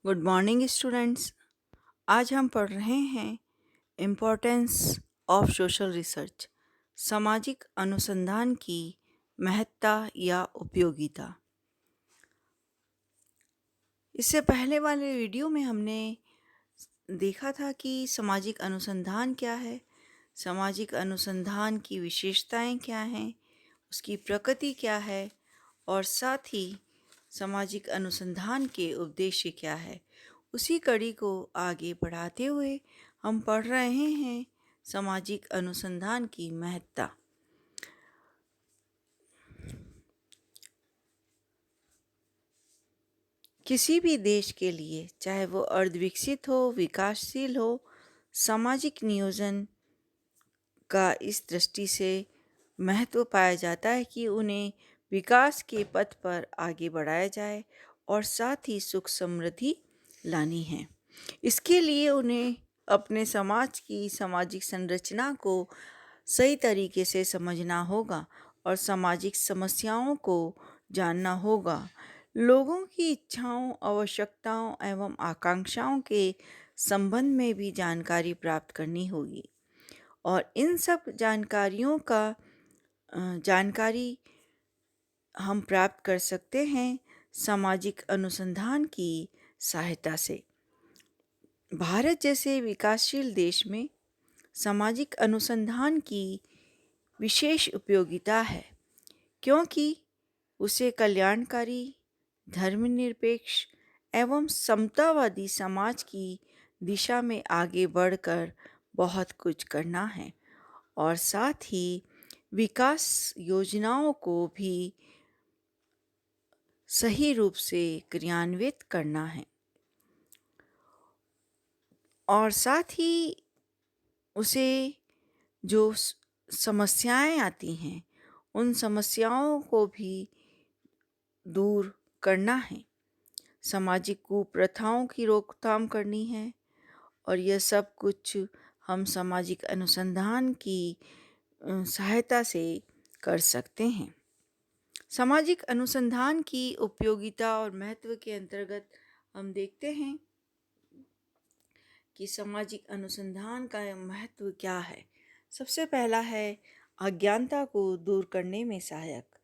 Good morning students. आज हम पढ़ रहे हैं इम्पोर्टेंस ऑफ सोशल रिसर्च, सामाजिक अनुसंधान की महत्ता या उपयोगिता। इससे पहले वाले वीडियो में हमने देखा था कि सामाजिक अनुसंधान क्या है, सामाजिक अनुसंधान की विशेषताएं क्या हैं, उसकी प्रकृति क्या है और साथ ही सामाजिक अनुसंधान के उद्देश्य क्या है। उसी कड़ी को आगे बढ़ाते हुए हम पढ़ रहे हैं सामाजिक अनुसंधान की महत्ता। किसी भी देश के लिए, चाहे वो अर्धविकसित हो, विकासशील हो, सामाजिक नियोजन का इस दृष्टि से महत्व पाया जाता है कि उन्हें विकास के पथ पर आगे बढ़ाया जाए और साथ ही सुख समृद्धि लानी है। इसके लिए उन्हें अपने समाज की सामाजिक संरचना को सही तरीके से समझना होगा और सामाजिक समस्याओं को जानना होगा। लोगों की इच्छाओं, आवश्यकताओं एवं आकांक्षाओं के संबंध में भी जानकारी प्राप्त करनी होगी और इन सब जानकारी हम प्राप्त कर सकते हैं सामाजिक अनुसंधान की सहायता से। भारत जैसे विकासशील देश में सामाजिक अनुसंधान की विशेष उपयोगिता है, क्योंकि उसे कल्याणकारी, धर्मनिरपेक्ष एवं समतावादी समाज की दिशा में आगे बढ़कर बहुत कुछ करना है और साथ ही विकास योजनाओं को भी सही रूप से क्रियान्वित करना है और साथ ही उसे जो समस्याएं आती हैं उन समस्याओं को भी दूर करना है। सामाजिक कुप्रथाओं की रोकथाम करनी है और यह सब कुछ हम सामाजिक अनुसंधान की सहायता से कर सकते हैं। सामाजिक अनुसंधान की उपयोगिता और महत्व के अंतर्गत हम देखते हैं कि सामाजिक अनुसंधान का महत्व क्या है। सबसे पहला है अज्ञानता को दूर करने में सहायक।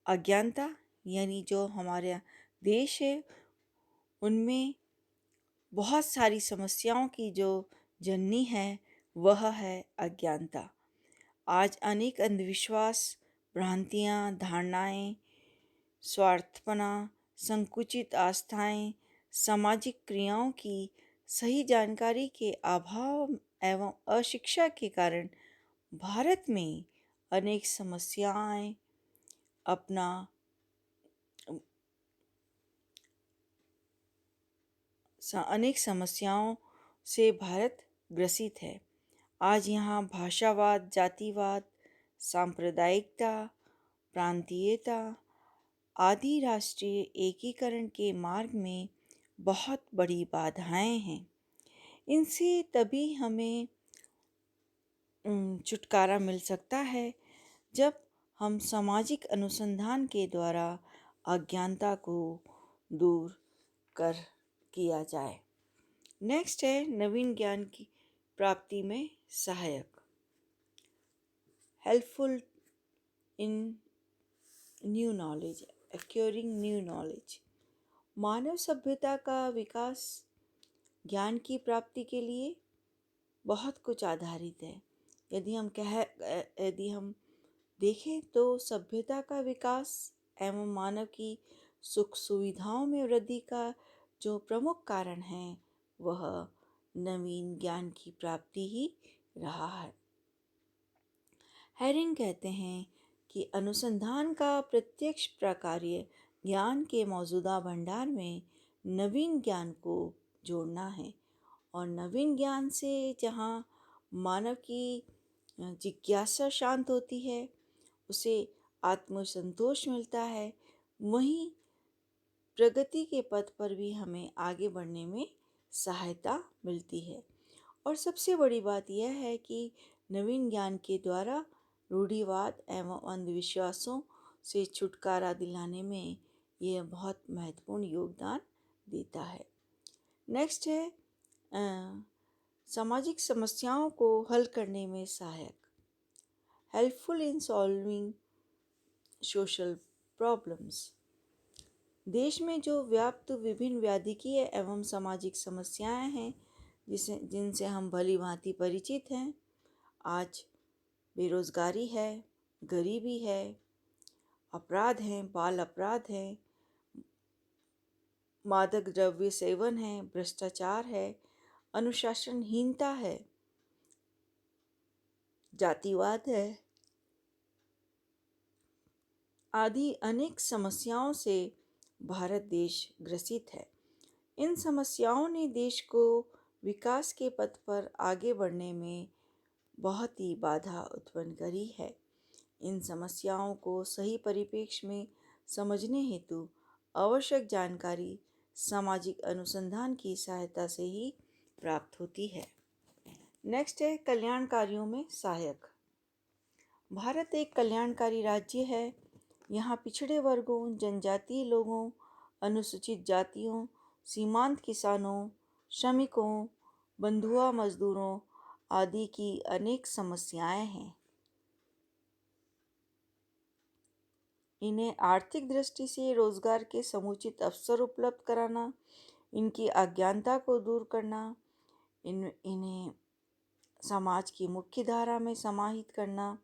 अज्ञानता यानी जो हमारे देश है उनमें बहुत सारी समस्याओं की जो जननी है वह है अज्ञानता। आज अनेक अंधविश्वास, भ्रांतियाँ, धारणाएं, स्वार्थपना, संकुचित आस्थाएं, सामाजिक क्रियाओं की सही जानकारी के अभाव एवं अशिक्षा के कारण भारत में अनेक समस्याएं अपना अनेक समस्याओं से भारत ग्रसित है। आज यहाँ भाषावाद, जातिवाद, सांप्रदायिकता, प्रांतीयता आदि राष्ट्रीय एकीकरण के मार्ग में बहुत बड़ी बाधाएं हैं। इनसे तभी हमें छुटकारा मिल सकता है जब हम सामाजिक अनुसंधान के द्वारा अज्ञानता को दूर कर किया जाए। नेक्स्ट है नवीन ज्ञान की प्राप्ति में सहायक, helpful in new knowledge, acquiring new knowledge. मानव सभ्यता का विकास ज्ञान की प्राप्ति के लिए बहुत कुछ आधारित है। यदि हम देखें तो सभ्यता का विकास एवं मानव की सुख सुविधाओं में वृद्धि का जो प्रमुख कारण है वह नवीन ज्ञान की प्राप्ति ही रहा है। हेरिंग कहते हैं कि अनुसंधान का प्रत्यक्ष प्रकार्य ज्ञान के मौजूदा भंडार में नवीन ज्ञान को जोड़ना है और नवीन ज्ञान से जहाँ मानव की जिज्ञासा शांत होती है, उसे आत्मसंतोष मिलता है, वहीं प्रगति के पथ पर भी हमें आगे बढ़ने में सहायता मिलती है। और सबसे बड़ी बात यह है कि नवीन ज्ञान के द्वारा रूढ़िवाद एवं अंधविश्वासों से छुटकारा दिलाने में यह बहुत महत्वपूर्ण योगदान देता है। नेक्स्ट है अ, सामाजिक समस्याओं को हल करने में सहायक, helpful in solving social problems. देश में जो व्याप्त विभिन्न व्याधिकीय एवं सामाजिक समस्याएं हैं जिनसे हम भली भांति परिचित हैं, आज बेरोजगारी है, गरीबी है, अपराध हैं, बाल अपराध हैं, मादक द्रव्य सेवन है, भ्रष्टाचार है, अनुशासनहीनता है, जातिवाद है आदि अनेक समस्याओं से भारत देश ग्रसित है। इन समस्याओं ने देश को विकास के पथ पर आगे बढ़ने में बहुत ही बाधा उत्पन्न करी है। इन समस्याओं को सही परिप्रेक्ष्य में समझने हेतु आवश्यक जानकारी सामाजिक अनुसंधान की सहायता से ही प्राप्त होती है। नेक्स्ट है कल्याण कार्यों में सहायक। भारत एक कल्याणकारी राज्य है। यहाँ पिछड़े वर्गों, जनजातीय लोगों, अनुसूचित जातियों, सीमांत किसानों, श्रमिकों, बंधुआ मजदूरों आदि की अनेक समस्याएं हैं। इन्हें आर्थिक दृष्टि से रोजगार के समुचित अवसर उपलब्ध कराना, इनकी अज्ञानता को दूर करना, इन्हें समाज की मुख्य धारा में समाहित करना,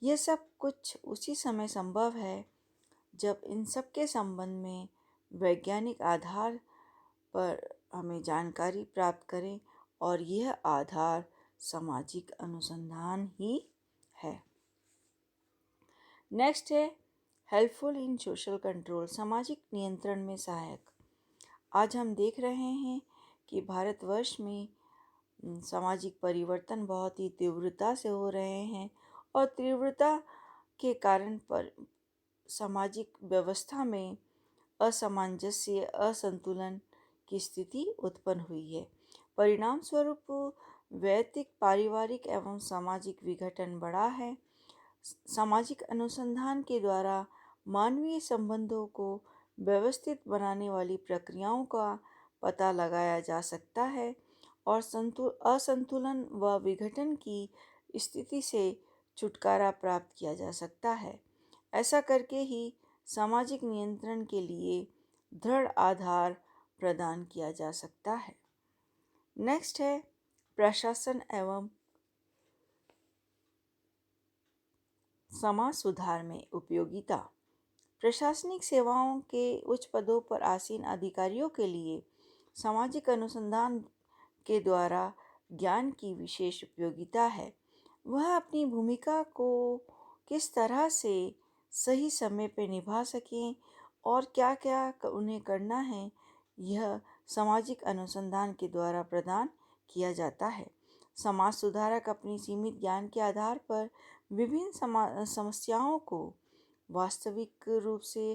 यह सब कुछ उसी समय संभव है जब इन सब के संबंध में वैज्ञानिक आधार पर हमें जानकारी प्राप्त करें और यह आधार सामाजिक अनुसंधान ही है। नेक्स्ट है हेल्पफुल इन सोशल कंट्रोल, सामाजिक नियंत्रण में सहायक। आज हम देख रहे हैं कि भारतवर्ष में सामाजिक परिवर्तन बहुत ही तीव्रता से हो रहे हैं और तीव्रता के कारण पर सामाजिक व्यवस्था में असामंजस्य, असंतुलन की स्थिति उत्पन्न हुई है। परिणाम स्वरूप वैयक्तिक, पारिवारिक एवं सामाजिक विघटन बढ़ा है। सामाजिक अनुसंधान के द्वारा मानवीय संबंधों को व्यवस्थित बनाने वाली प्रक्रियाओं का पता लगाया जा सकता है और असंतुलन व विघटन की स्थिति से छुटकारा प्राप्त किया जा सकता है। ऐसा करके ही सामाजिक नियंत्रण के लिए दृढ़ आधार प्रदान किया जा सकता है। नेक्स्ट है प्रशासन एवं समाज सुधार में उपयोगिता। प्रशासनिक सेवाओं के उच्च पदों पर आसीन अधिकारियों के लिए सामाजिक अनुसंधान के द्वारा ज्ञान की विशेष उपयोगिता है। वह अपनी भूमिका को किस तरह से सही समय पर निभा सकें और क्या क्या उन्हें करना है, यह सामाजिक अनुसंधान के द्वारा प्रदान किया जाता है। समाज सुधारक अपनी सीमित ज्ञान के आधार पर विभिन्न समस्याओं को वास्तविक रूप से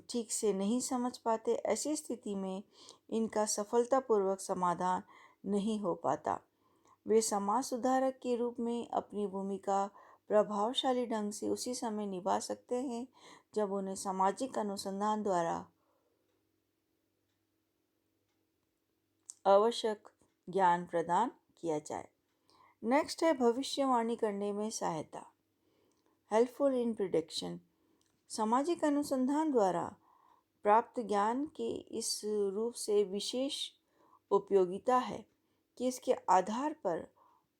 ठीक से नहीं समझ पाते। ऐसी स्थिति में इनका सफलतापूर्वक समाधान नहीं हो पाता। वे समाज सुधारक के रूप में अपनी भूमिका प्रभावशाली ढंग से उसी समय निभा सकते हैं जब उन्हें सामाजिक अनुसंधान द्वारा आवश्यक ज्ञान प्रदान किया जाए। नेक्स्ट है भविष्यवाणी करने में सहायता, हेल्पफुल इन प्रिडिक्शन। सामाजिक अनुसंधान द्वारा प्राप्त ज्ञान के इस रूप से विशेष उपयोगिता है कि इसके आधार पर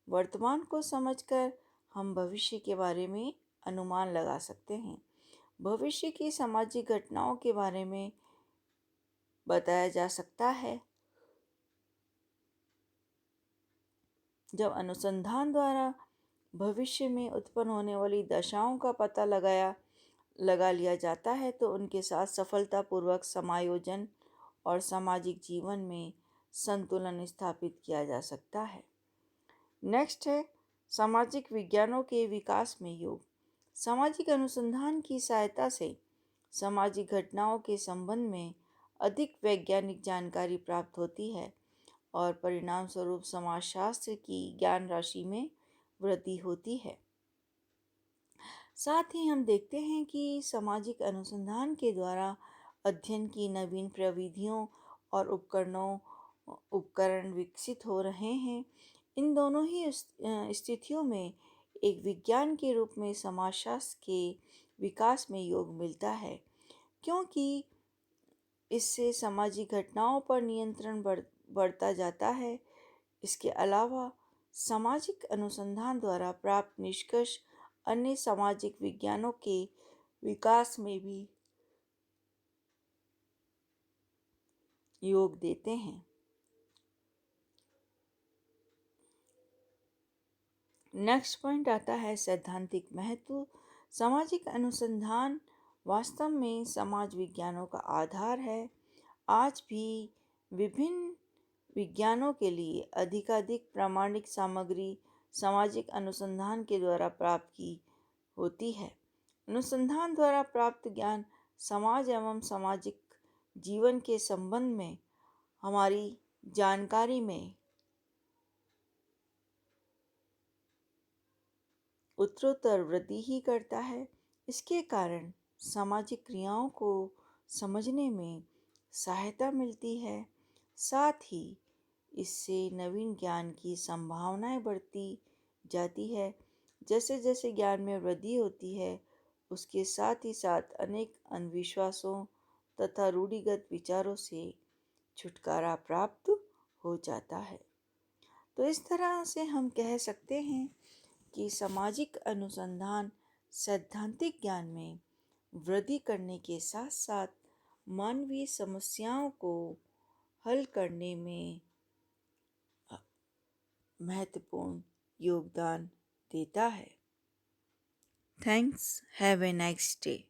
वर्तमान को समझकर हम भविष्य के बारे में अनुमान लगा सकते हैं। भविष्य की सामाजिक घटनाओं के बारे में बताया जा सकता है। जब अनुसंधान द्वारा भविष्य में उत्पन्न होने वाली दशाओं का पता लगा लिया जाता है तो उनके साथ सफलतापूर्वक समायोजन और सामाजिक जीवन में संतुलन स्थापित किया जा सकता है। नेक्स्ट है सामाजिक विज्ञानों के विकास में योग। सामाजिक अनुसंधान की सहायता से सामाजिक घटनाओं के संबंध में अधिक वैज्ञानिक जानकारी प्राप्त होती है और परिणाम स्वरूप समाजशास्त्र की ज्ञान राशि में वृद्धि होती है। साथ ही हम देखते हैं कि सामाजिक अनुसंधान के द्वारा अध्ययन की नवीन प्रविधियों और उपकरण विकसित हो रहे हैं। इन दोनों ही स्थितियों में एक विज्ञान के रूप में समाजशास्त्र के विकास में योग मिलता है, क्योंकि इससे सामाजिक घटनाओं पर नियंत्रण बढ़ता जाता है। इसके अलावा सामाजिक अनुसंधान द्वारा प्राप्त निष्कर्ष अन्य सामाजिक विज्ञानों के विकास में भी योग देते हैं। नेक्स्ट पॉइंट आता है सैद्धांतिक महत्व। सामाजिक अनुसंधान वास्तव में समाज विज्ञानों का आधार है। आज भी विभिन्न विज्ञानों के लिए अधिकाधिक प्रामाणिक सामग्री सामाजिक अनुसंधान के द्वारा प्राप्त की होती है। अनुसंधान द्वारा प्राप्त ज्ञान समाज एवं सामाजिक जीवन के संबंध में हमारी जानकारी में उत्तरोत्तर वृद्धि ही करता है। इसके कारण सामाजिक क्रियाओं को समझने में सहायता मिलती है। साथ ही इससे नवीन ज्ञान की संभावनाएं बढ़ती जाती है। जैसे जैसे ज्ञान में वृद्धि होती है, उसके साथ ही साथ अनेक अंधविश्वासों तथा रूढ़िगत विचारों से छुटकारा प्राप्त हो जाता है। तो इस तरह से हम कह सकते हैं कि सामाजिक अनुसंधान सैद्धांतिक ज्ञान में वृद्धि करने के साथ साथ मानवीय समस्याओं को हल करने में महत्वपूर्ण योगदान देता है। Thanks. Have a nice day.